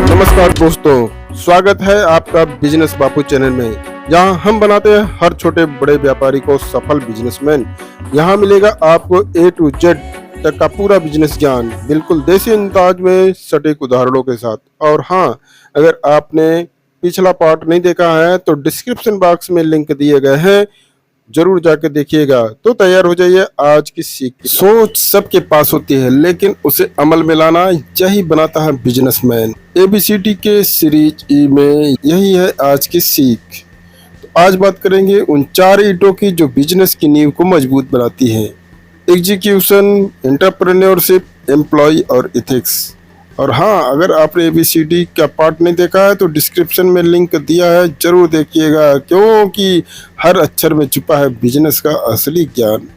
नमस्कार दोस्तों, स्वागत है आपका बिजनेस बापू चैनल में। यहाँ हम बनाते हैं हर छोटे बड़े व्यापारी को सफल बिजनेसमैन। यहाँ मिलेगा आपको A to Z तक का पूरा बिजनेस ज्ञान, बिल्कुल देसी अंदाज में सटीक उदाहरणों के साथ। और हाँ, अगर आपने पिछला पार्ट नहीं देखा है तो डिस्क्रिप्शन बॉक्स में लिंक दिए गए हैं, जरूर जाके देखिएगा। तो तैयार हो जाइए आज की सीख। सोच सबके पास होती है, लेकिन उसे अमल में लाना यही बनाता है बिजनेसमैन। ABCD के सीरीज ई में यही है आज की सीख। तो आज बात करेंगे उन 4 ईंटों की जो बिजनेस की नींव को मजबूत बनाती है: एग्जीक्यूशन, एंटरप्रेन्योरशिप, एम्प्लॉय और इथिक्स। और हाँ, अगर आपने ABCD का पार्ट नहीं देखा है तो डिस्क्रिप्शन में लिंक दिया है, जरूर देखिएगा, क्योंकि हर अक्षर में छुपा है बिजनेस का असली ज्ञान।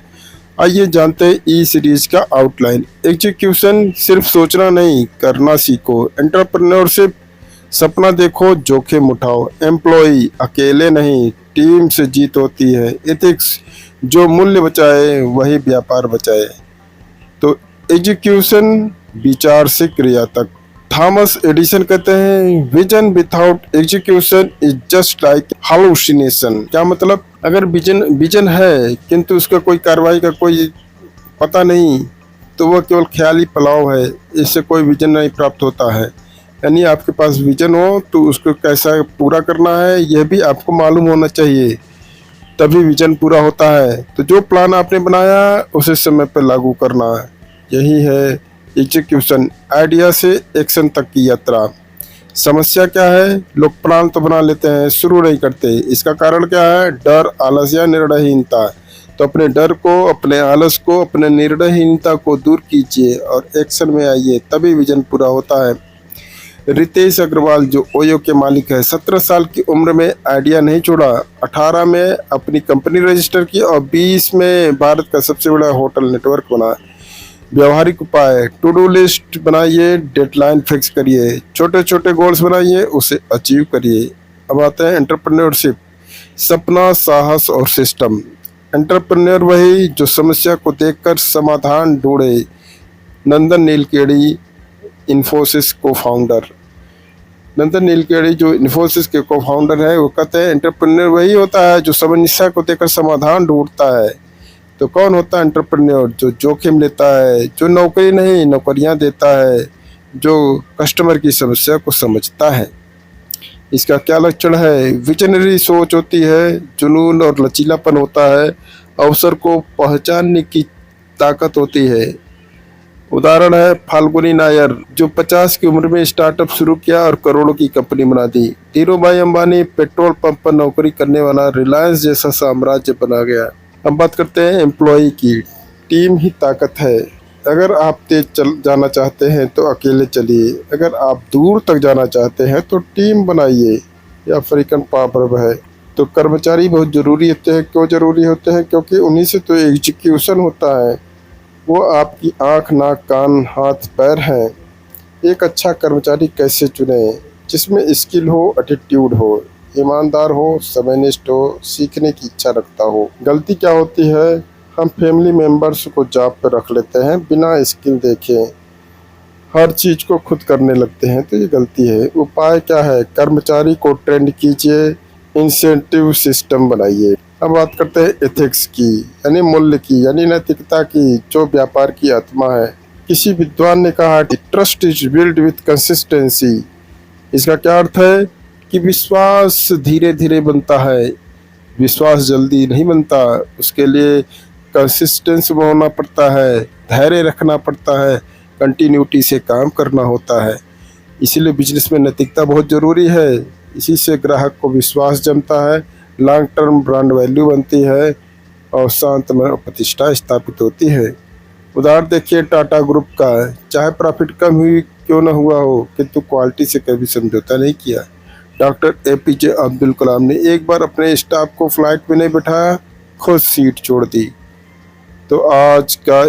आइए जानते हैं ई सीरीज का आउटलाइन। एग्जीक्यूशन, सिर्फ सोचना नहीं, करना सीखो। एंटरप्रेन्योरशिप, सपना देखो, जोखिम उठाओ। एम्प्लॉय, अकेले नहीं, टीम से जीत होती है। एथिक्स, जो मूल्य बचाए वही व्यापार बचाए। तो एग्जीक्यूशन, विचार से क्रिया तक। थॉमस एडिसन कहते हैं, vision without execution is just like hallucination. क्या मतलब? अगर विजन है किंतु उसका कोई कार्रवाई का कोई पता नहीं तो वह केवल ख्याली पलाव है, इससे कोई विजन नहीं प्राप्त होता है। यानी आपके पास विजन हो तो उसको कैसा पूरा करना है यह भी आपको मालूम होना चाहिए, तभी विजन पूरा होता है। तो जो प्लान आपने बनाया उसे समय पर लागू करना है, यही है एग्जीक्यूशन। आइडिया से एक्शन तक की यात्रा। समस्या क्या है? लोग प्लान तो बना लेते हैं, शुरू नहीं करते। इसका कारण क्या है? डर, आलस या निर्णयहीनता। तो अपने डर को, अपने आलस को, अपने निर्णयहीनता को दूर कीजिए और एक्शन में आइए, तभी विजन पूरा होता है। रितेश अग्रवाल, जो ओयो के मालिक है, 17 साल की उम्र में आइडिया नहीं छोड़ा। 18 में अपनी कंपनी रजिस्टर की और 20 में भारत का सबसे बड़ा होटल नेटवर्क बना। व्यवहारिक उपाय: टू डू लिस्ट बनाइए, डेडलाइन फिक्स करिए, छोटे छोटे गोल्स बनाइए, उसे अचीव करिए। अब आते हैं एंटरप्रेन्योरशिप। सपना, साहस और सिस्टम। एंटरप्रेन्योर वही जो समस्या को देखकर समाधान ढूंढे। नंदन नीलकेणी, इन्फोसिस को फाउंडर। नंदन नीलकेणी जो इन्फोसिस के को फाउंडर है, वो कहते हैं एंटरप्रेन्योर वही होता है जो समस्या को देखकर समाधान ढूंढता है। तो कौन होता है एंटरप्रेन्योर? जो जोखिम लेता है, जो नौकरी नहीं नौकरियां देता है, जो कस्टमर की समस्या को समझता है। इसका क्या लक्षण है? विजनरी सोच होती है, जुनून और लचीलापन होता है, अवसर को पहचानने की ताकत होती है। उदाहरण है फाल्गुनी नायर, जो 50 की उम्र में स्टार्टअप शुरू किया और करोड़ों की कंपनी बना दी। धीरूभाई अंबानी, पेट्रोल पंप पर नौकरी करने वाला रिलायंस जैसा साम्राज्य बना गया। अब बात करते हैं एम्प्लॉय की। टीम ही ताकत है। अगर आप तेज जाना चाहते हैं तो अकेले चलिए, अगर आप दूर तक जाना चाहते हैं तो टीम बनाइए। यह अफ्रीकन प्रॉवर्ब है। तो कर्मचारी बहुत ज़रूरी होते हैं। क्यों ज़रूरी होते हैं? क्योंकि उन्हीं से तो एग्जीक्यूशन होता है। वो आपकी आँख, नाक, कान, हाथ, पैर हैं। एक अच्छा कर्मचारी कैसे चुने? जिसमें स्किल हो, एटीट्यूड हो, ईमानदार हो, समयनिष्ठ हो, सीखने की इच्छा रखता हो। गलती क्या होती है? हम फैमिली मेंबर्स को जॉब पर रख लेते हैं बिना स्किल देखे, हर चीज़ को खुद करने लगते हैं, तो ये गलती है। उपाय क्या है? कर्मचारी को ट्रेंड कीजिए, इंसेंटिव सिस्टम बनाइए। अब बात करते हैं एथिक्स की, यानी मूल्य की, यानी नैतिकता की, जो व्यापार की आत्मा है। किसी विद्वान ने कहा कि trust is build with consistency. इसका क्या अर्थ है? कि विश्वास धीरे धीरे बनता है, विश्वास जल्दी नहीं बनता। उसके लिए कंसिस्टेंस होना पड़ता है, धैर्य रखना पड़ता है, कंटिन्यूटी से काम करना होता है। इसीलिए बिजनेस में नैतिकता बहुत ज़रूरी है। इसी से ग्राहक को विश्वास जमता है, लॉन्ग टर्म ब्रांड वैल्यू बनती है और शांत में प्रतिष्ठा स्थापित होती है। उदाहरण देखिए टाटा ग्रुप का। चाहे प्रॉफिट कम हुई क्यों न हुआ हो, किंतु क्वालिटी से कभी समझौता नहीं किया। डॉक्टर APJ अब्दुल कलाम ने एक बार अपने स्टाफ को फ्लाइट में नहीं बैठाया, खुद सीट छोड़ दी। तो आज का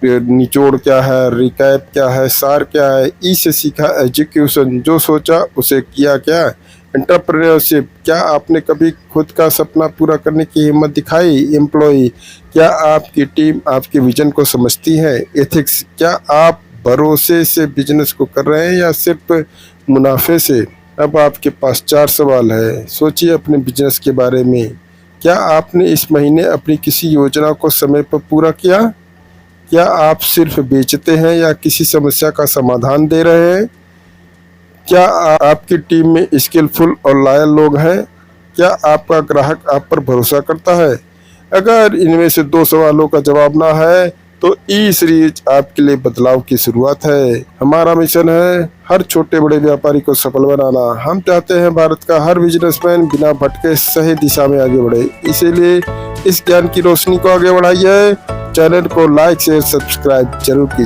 निचोड़ क्या है, रिकैप क्या है, सार क्या है? ई से सीखा एग्जीक्यूशन, जो सोचा उसे किया क्या, एंटरप्रेन्योरशिप, क्या आपने कभी खुद का सपना पूरा करने की हिम्मत दिखाई? एम्प्लॉय, क्या आपकी टीम आपके विजन को समझती है? एथिक्स, क्या आप भरोसे से बिजनेस को कर रहे हैं या सिर्फ मुनाफे से? अब आपके पास 4 सवाल है। सोचिए अपने बिजनेस के बारे में। क्या आपने इस महीने अपनी किसी योजना को समय पर पूरा किया? क्या आप सिर्फ बेचते हैं या किसी समस्या का समाधान दे रहे हैं? क्या आपकी टीम में स्किलफुल और लॉयल लोग हैं? क्या आपका ग्राहक आप पर भरोसा करता है? अगर इनमें से 2 सवालों का जवाब ना है तो ई सीरीज आपके लिए बदलाव की शुरुआत है। हमारा मिशन है हर छोटे बड़े व्यापारी को सफल बनाना। हम चाहते हैं भारत का हर बिजनेसमैन बिना भटके सही दिशा में आगे बढ़े। इसीलिए इस ज्ञान की रोशनी को आगे बढ़ाइए। चैनल को लाइक शेयर सब्सक्राइब जरूर कीजिए।